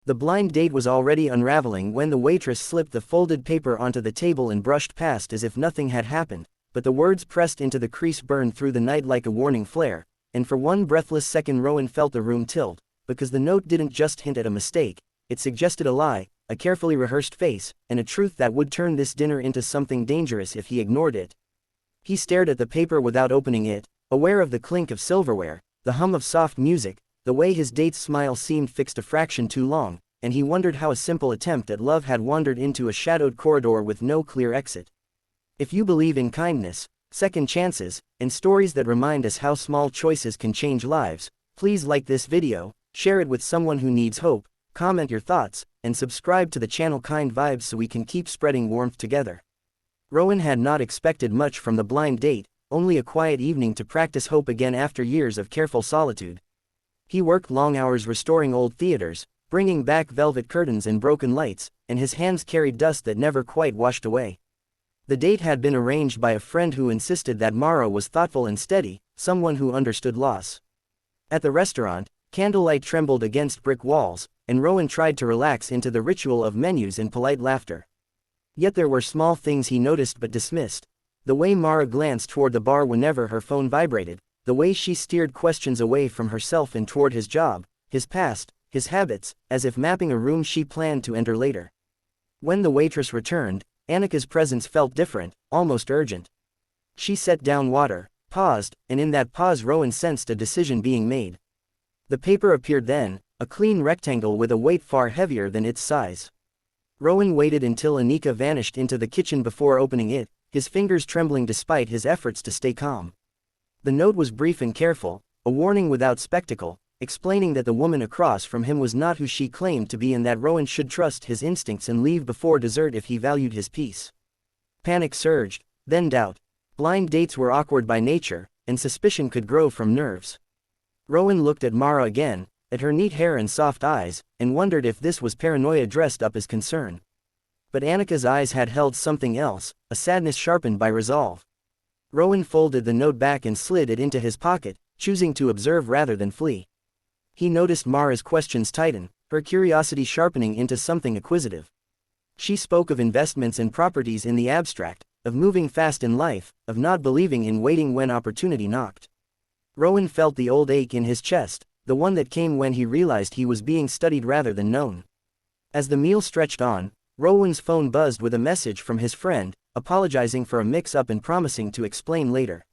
The blind date was already unraveling when the waitress slipped the folded paper onto the table and brushed past as if nothing had happened, but the words pressed into the crease burned through the night like a warning flare, and for one breathless second Rowan felt the room tilt, because the note didn't just hint at a mistake, it suggested a lie, a carefully rehearsed face, and a truth that would turn this dinner into something dangerous if he ignored it. He stared at the paper without opening it, aware of the clink of silverware, the hum of soft music, the way his date's smile seemed fixed a fraction too long, and he wondered how a simple attempt at love had wandered into a shadowed corridor with no clear exit. If you believe in kindness, second chances, and stories that remind us how small choices can change lives, please like this video, share it with someone who needs hope, comment your thoughts, and subscribe to the channel Kind Vibes so we can keep spreading warmth together. Rowan had not expected much from the blind date, only a quiet evening to practice hope again after years of careful solitude. He worked long hours restoring old theaters, bringing back velvet curtains and broken lights, and his hands carried dust that never quite washed away. The date had been arranged by a friend who insisted that Mara was thoughtful and steady, someone who understood loss. At the restaurant, candlelight trembled against brick walls, and Rowan tried to relax into the ritual of menus and polite laughter. Yet there were small things he noticed but dismissed. The way Mara glanced toward the bar whenever her phone vibrated, the way she steered questions away from herself and toward his job, his past, his habits, as if mapping a room she planned to enter later. When the waitress returned, Annika's presence felt different, almost urgent. She set down water, paused, and in that pause Rowan sensed a decision being made. The paper appeared then, a clean rectangle with a weight far heavier than its size. Rowan waited until Annika vanished into the kitchen before opening it, his fingers trembling despite his efforts to stay calm. The note was brief and careful, a warning without spectacle, explaining that the woman across from him was not who she claimed to be and that Rowan should trust his instincts and leave before dessert if he valued his peace. Panic surged, then doubt. Blind dates were awkward by nature, and suspicion could grow from nerves. Rowan looked at Mara again, at her neat hair and soft eyes, and wondered if this was paranoia dressed up as concern. But Annika's eyes had held something else, a sadness sharpened by resolve. Rowan folded the note back and slid it into his pocket, choosing to observe rather than flee. He noticed Mara's questions tighten, her curiosity sharpening into something acquisitive. She spoke of investments and properties in the abstract, of moving fast in life, of not believing in waiting when opportunity knocked. Rowan felt the old ache in his chest, the one that came when he realized he was being studied rather than known. As the meal stretched on, Rowan's phone buzzed with a message from his friend, apologizing for a mix-up and promising to explain later.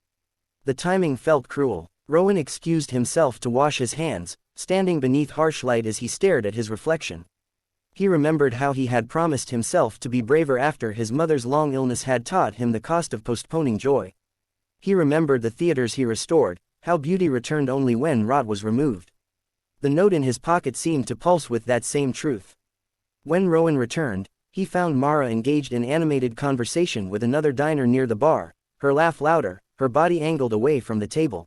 The timing felt cruel. Rowan excused himself to wash his hands, standing beneath harsh light as he stared at his reflection. He remembered how he had promised himself to be braver after his mother's long illness had taught him the cost of postponing joy. He remembered the theaters he restored, how beauty returned only when rot was removed. The note in his pocket seemed to pulse with that same truth. When Rowan returned, he found Mara engaged in animated conversation with another diner near the bar, her laugh louder, her body angled away from the table.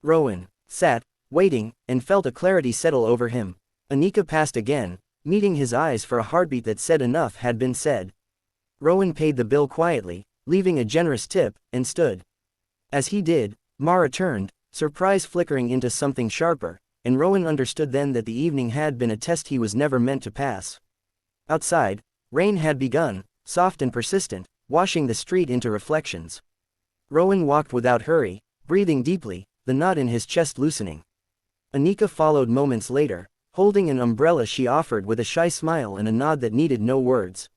Rowan sat, waiting, and felt a clarity settle over him. Annika passed again, meeting his eyes for a heartbeat that said enough had been said. Rowan paid the bill quietly, leaving a generous tip, and stood. As he did, Mara turned, surprise flickering into something sharper, and Rowan understood then that the evening had been a test he was never meant to pass. Outside, rain had begun, soft and persistent, washing the street into reflections. Rowan walked without hurry, breathing deeply, the knot in his chest loosening. Annika followed moments later, holding an umbrella she offered with a shy smile and a nod that needed no words.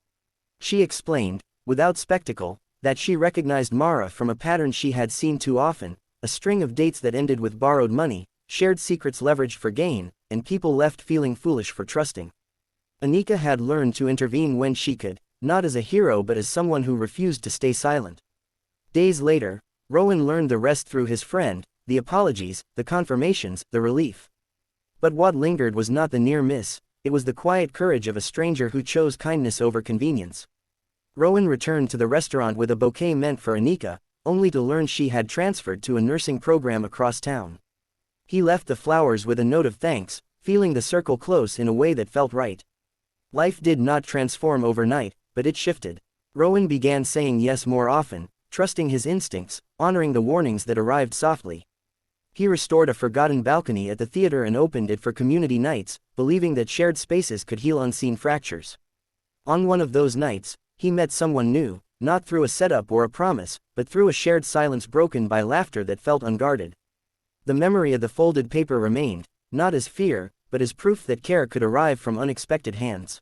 She explained, without spectacle, that she recognized Mara from a pattern she had seen too often, a string of dates that ended with borrowed money, shared secrets leveraged for gain, and people left feeling foolish for trusting. Annika had learned to intervene when she could, not as a hero but as someone who refused to stay silent. Days later, Rowan learned the rest through his friend, the apologies, the confirmations, the relief. But what lingered was not the near miss, it was the quiet courage of a stranger who chose kindness over convenience. Rowan returned to the restaurant with a bouquet meant for Annika, only to learn she had transferred to a nursing program across town. He left the flowers with a note of thanks, feeling the circle close in a way that felt right. Life did not transform overnight, but it shifted. Rowan began saying yes more often, trusting his instincts, honoring the warnings that arrived softly. He restored a forgotten balcony at the theater and opened it for community nights, believing that shared spaces could heal unseen fractures. On one of those nights, he met someone new, not through a setup or a promise, but through a shared silence broken by laughter that felt unguarded. The memory of the folded paper remained, not as fear, but as proof that care could arrive from unexpected hands.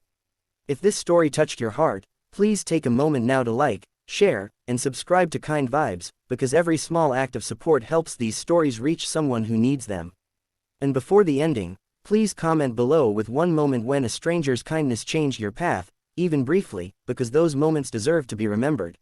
If this story touched your heart, please take a moment now to like, share, and subscribe to Kind Vibes, because every small act of support helps these stories reach someone who needs them. And before the ending, please comment below with one moment when a stranger's kindness changed your path, even briefly, because those moments deserve to be remembered.